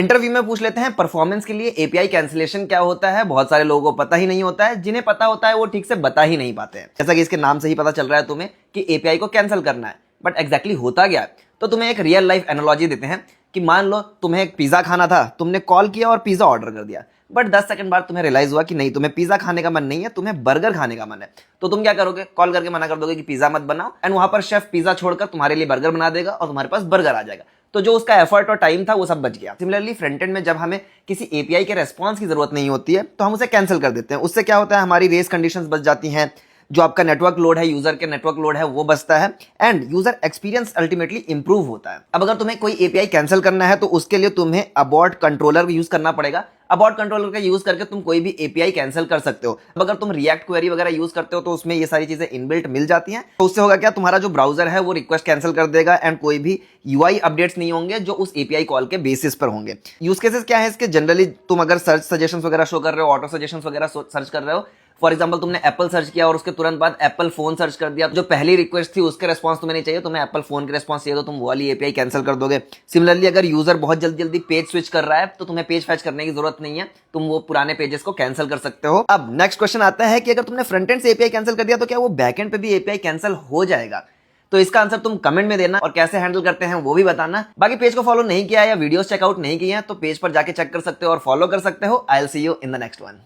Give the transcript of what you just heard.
Interview में पूछ लेते हैं परफॉर्मेंस के लिए एपीआई कैंसिलेशन क्या होता है। बहुत सारे लोगों को पता ही नहीं होता है, जिन्हें पता होता है वो ठीक से बता ही नहीं पाते हैं। जैसा कि इसके नाम से ही पता चल रहा है तुम्हें कि एपीआई को कैंसिल करना है, बट एग्जैक्टली होता क्या है। तो तुम्हें एक रियल लाइफ एनालॉजी देते हैं कि मान लो तुम्हें एक पिज्जा खाना था, तुमने कॉल किया और पिज्जा ऑर्डर कर दिया, बट 10 सेकंड बाद तुम्हें रियलाइज हुआ कि नहीं, तुम्हें पिज्जा खाने का मन नहीं है, तुम्हें बर्गर खाने का मन है। तो तुम क्या करोगे? कॉल करके मना कर दोगे कि पिज्जा मत बनाओ, एंड वहां पर शेफ पिज्जा छोड़कर तुम्हारे लिए बर्गर बना देगा और तुम्हारे पास बर्गर आ जाएगा। तो जो उसका एफर्ट और टाइम था वो सब बच गया। सिमिलरली फ्रंट एंड में जब हमें किसी एपीआई के रेस्पॉन्स की जरूरत नहीं होती है तो हम उसे कैंसिल कर देते हैं। उससे क्या होता है, हमारी रेस कंडीशंस बच जाती हैं, जो आपका नेटवर्क लोड है, यूजर के नेटवर्क लोड है वो बचता है, and user experience ultimately improve होता है। अब अगर तुम्हें कोई एपीआई कैंसिल करना है तो उसके लिए तुम्हें अबॉर्ट कंट्रोलर यूज करना पड़ेगा। अबॉर्ट कंट्रोलर का यूज करके तुम कोई भी एपीआई कैंसिल कर सकते हो। अब अगर तुम रिएक्ट क्वेरी वगैरह यूज करते हो तो उसमें ये सारी चीजें इनबिल्ट मिल जाती हैं। तो उससे होगा क्या, तुम्हारा जो ब्राउजर है वो रिक्वेस्ट कैंसिल कर देगा, एंड कोई भी यूआई अपडेट्स नहीं होंगे जो उस एपीआई कॉल के बेसिस पर होंगे। यूज केसेस क्या है इसके, जनरली तुम अगर सर्च सजेशंस वगैरह शो कर रहे हो, ऑटो सजेशंस वगैरह सर्च कर रहे हो, फॉर एग्जाम्पल तुमने एप्पल सर्च किया और उसके तुरंत बाद एप्पल फोन सर्च कर दिया, जो पहली रिक्वेस्ट थी उसके रिस्पांस तुम्हें नहीं चाहिए, तुम्हें एप्पल फोन के रिस्पांस चाहिए, तो तुम वो वाली एपीआई कैंसिल कर दोगे। सिमिलरली अगर यूजर बहुत जल्दी जल्दी पेज स्विच कर रहा है तो तुम्हें पेज फैच करने की जरूरत नहीं है, तुम वो पुराने पेजेस को कैंसिल कर सकते हो। अब नेक्स्ट क्वेश्चन आता है कि अगर तुमने फ्रंट एंड से एपीआई कैंसिल कर दिया तो क्या वो बैक एंड पे भी एपीआई कैंसिल हो जाएगा? तो इसका आंसर तुम कमेंट में देना और कैसे हैंडल करते हैं वो भी बताना। बाकी पेज को फॉलो नहीं किया या वीडियोस चेकआउट नहीं किए हैं तो पेज पर जाके चेक कर सकते हो और फॉलो कर सकते हो। I will see you in the next one.